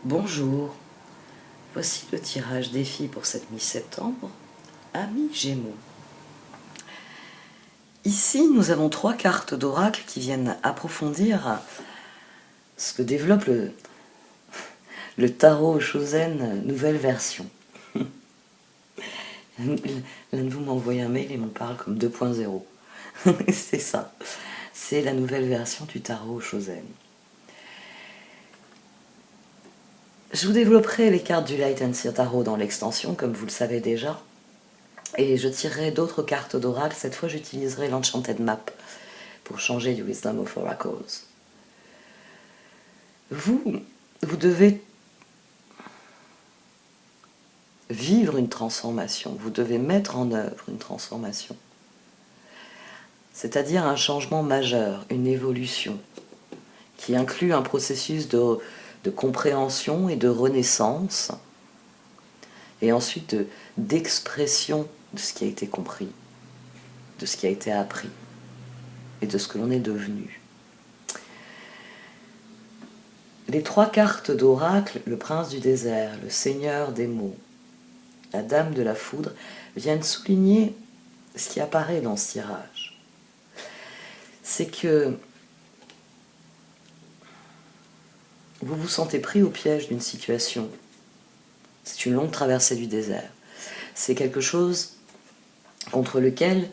Bonjour, voici le tirage défi pour cette mi-septembre, amis Gémeaux. Ici, nous avons 3 cartes d'oracle qui viennent approfondir ce que développe le tarot Chosen nouvelle version. L'un de vous m'a envoyé un mail et m'en parle comme 2.0. C'est ça, c'est la nouvelle version du tarot Chosen. Je vous développerai les cartes du Light and Seer Tarot dans l'extension, comme vous le savez déjà. Et je tirerai d'autres cartes d'oracle. Cette fois, j'utiliserai l'Enchanted Map pour changer du Wisdom of Oracles. Vous devez vivre une transformation. Vous devez mettre en œuvre une transformation. C'est-à-dire un changement majeur, une évolution, qui inclut un processus de compréhension et de renaissance, et ensuite d'expression de ce qui a été compris, de ce qui a été appris, et de ce que l'on est devenu. Les 3 cartes d'oracle, le prince du désert, le seigneur des mots, la dame de la foudre, viennent souligner ce qui apparaît dans ce tirage. C'est que vous vous sentez pris au piège d'une situation. C'est une longue traversée du désert. C'est quelque chose contre lequel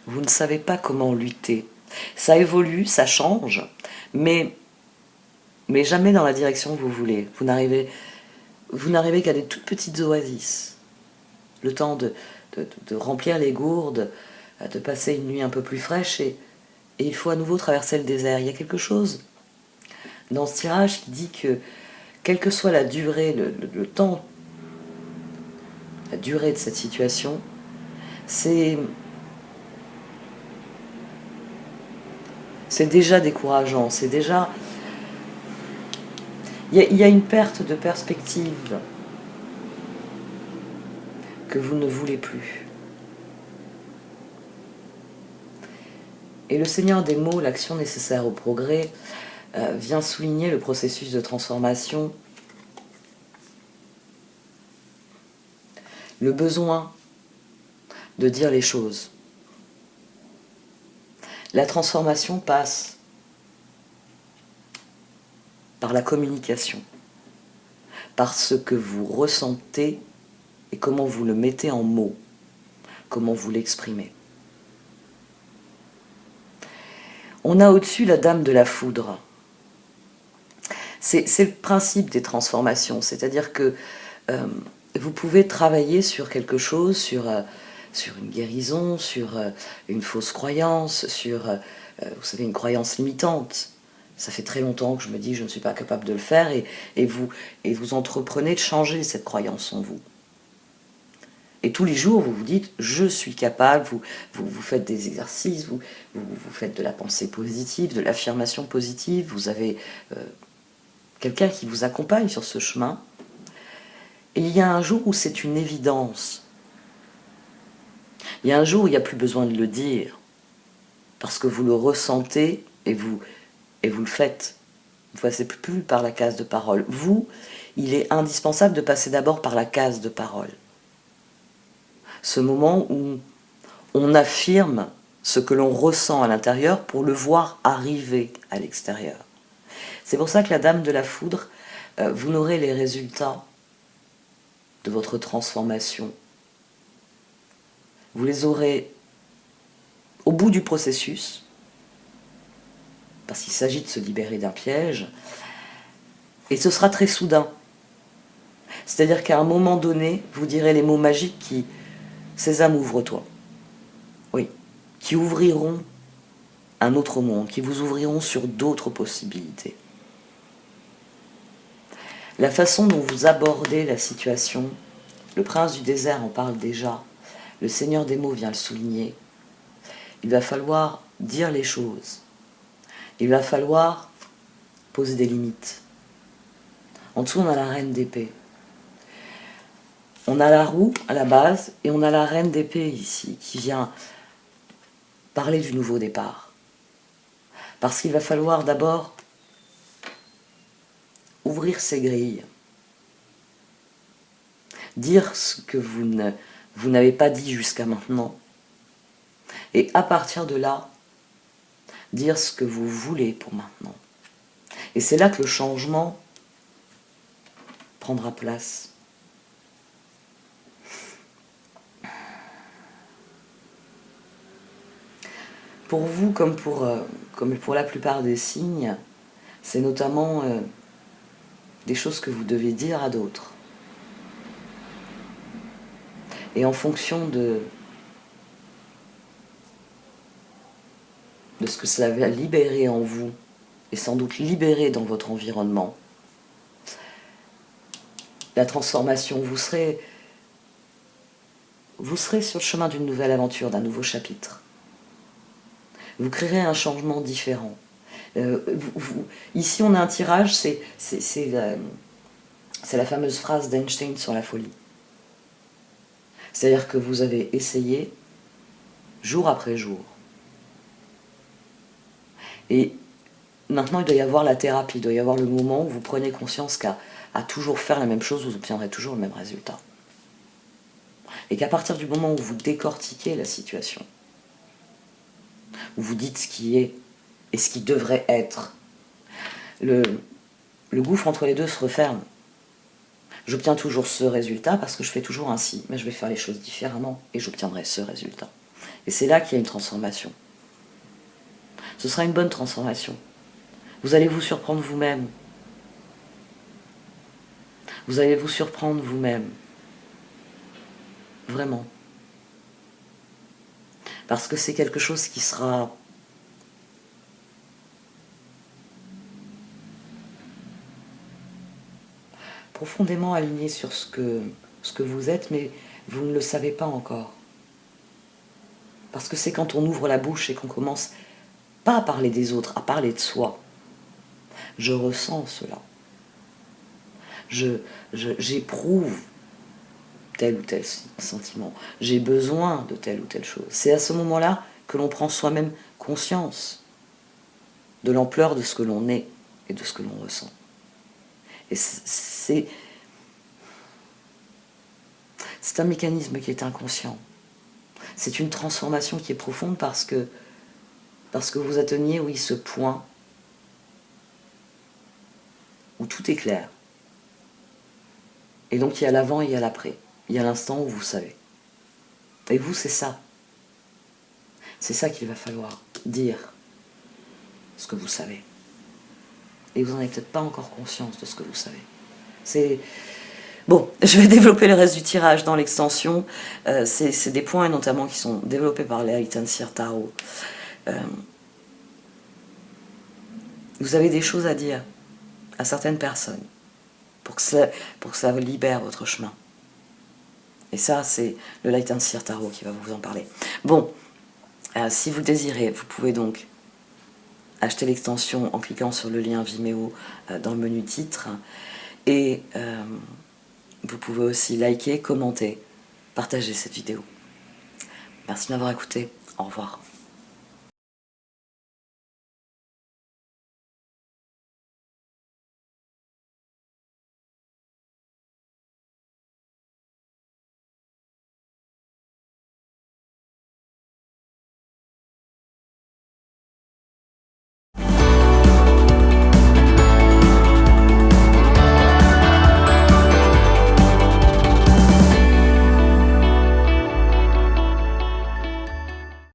vous ne savez pas comment lutter. Ça évolue, ça change, mais jamais dans la direction que vous voulez. Vous n'arrivez qu'à des toutes petites oasis. Le temps de remplir les gourdes, de passer une nuit un peu plus fraîche, et il faut à nouveau traverser le désert. Il y a quelque chose dans ce tirage qui dit que, quelle que soit la durée, le temps, la durée de cette situation, c'est déjà décourageant, c'est déjà... Il y a une perte de perspective que vous ne voulez plus. Et le Seigneur des mots, l'action nécessaire au progrès, vient souligner le processus de transformation, le besoin de dire les choses. La transformation passe par la communication, par ce que vous ressentez et comment vous le mettez en mots, comment vous l'exprimez. On a au-dessus la dame de la foudre. C'est le principe des transformations, c'est-à-dire que vous pouvez travailler sur quelque chose, sur une guérison, sur une fausse croyance, sur, vous savez, une croyance limitante. Ça fait très longtemps que je me dis que je ne suis pas capable de le faire, et vous entreprenez de changer cette croyance en vous. Et tous les jours, vous vous dites « je suis capable », vous faites des exercices, vous faites de la pensée positive, de l'affirmation positive, vous avez quelqu'un qui vous accompagne sur ce chemin. Et il y a un jour où c'est une évidence. Il y a un jour où il n'y a plus besoin de le dire, parce que vous le ressentez et vous le faites. Vous ne passez plus par la case de parole. Il est indispensable de passer d'abord par la case de parole. Ce moment où on affirme ce que l'on ressent à l'intérieur pour le voir arriver à l'extérieur. C'est pour ça que la dame de la foudre, vous n'aurez les résultats de votre transformation. Vous les aurez au bout du processus, parce qu'il s'agit de se libérer d'un piège, et ce sera très soudain. C'est-à-dire qu'à un moment donné, vous direz les mots magiques qui... Sésame, ouvre-toi. Oui, qui ouvriront un autre monde, qui vous ouvriront sur d'autres possibilités. La façon dont vous abordez la situation, le prince du désert en parle déjà, le seigneur des mots vient le souligner. Il va falloir dire les choses. Il va falloir poser des limites. En dessous, on a la reine d'épée. On a la roue à la base et on a la reine d'épée ici qui vient parler du nouveau départ. Parce qu'il va falloir d'abord ouvrir ses grilles, dire ce que vous n'avez pas dit jusqu'à maintenant, et à partir de là, dire ce que vous voulez pour maintenant. Et c'est là que le changement prendra place. Pour vous, comme pour la plupart des signes, c'est notamment des choses que vous devez dire à d'autres. Et en fonction de ce que cela va libérer en vous, et sans doute libérer dans votre environnement, la transformation, vous serez sur le chemin d'une nouvelle aventure, d'un nouveau chapitre. Vous créerez un changement différent. Ici, on a un tirage, c'est la fameuse phrase d'Einstein sur la folie. C'est-à-dire que vous avez essayé jour après jour. Et maintenant, il doit y avoir la thérapie, il doit y avoir le moment où vous prenez conscience qu'à toujours faire la même chose, vous obtiendrez toujours le même résultat. Et qu'à partir du moment où vous décortiquez la situation, où vous dites ce qui est et ce qui devrait être, le gouffre entre les deux se referme. J'obtiens toujours ce résultat parce que je fais toujours ainsi, mais je vais faire les choses différemment et j'obtiendrai ce résultat. Et c'est là qu'il y a une transformation. Ce sera une bonne transformation. Vous allez vous surprendre vous-même. Vous allez vous surprendre vous-même. Vraiment. Parce que c'est quelque chose qui sera profondément aligné sur ce que vous êtes, mais vous ne le savez pas encore. Parce que c'est quand on ouvre la bouche et qu'on commence pas à parler des autres, à parler de soi. Je ressens cela. J'éprouve tel ou tel sentiment. J'ai besoin de telle ou telle chose. C'est à ce moment-là que l'on prend soi-même conscience de l'ampleur de ce que l'on est et de ce que l'on ressent. Et c'est un mécanisme qui est inconscient. C'est une transformation qui est profonde parce que vous atteignez, oui, ce point où tout est clair. Et donc il y a l'avant et il y a l'après. Il y a l'instant où vous savez. Et vous, c'est ça. C'est ça qu'il va falloir dire, ce que vous savez. Et vous n'en avez peut-être pas encore conscience de ce que vous savez. C'est... Bon, je vais développer le reste du tirage dans l'extension. C'est des points notamment qui sont développés par les Altansir Tarot. Vous avez des choses à dire à certaines personnes pour que ça libère votre chemin. Et ça, c'est le Light and Seer Tarot qui va vous en parler. Bon, si vous désirez, vous pouvez donc acheter l'extension en cliquant sur le lien Vimeo dans le menu titre. Et vous pouvez aussi liker, commenter, partager cette vidéo. Merci de m'avoir écouté. Au revoir.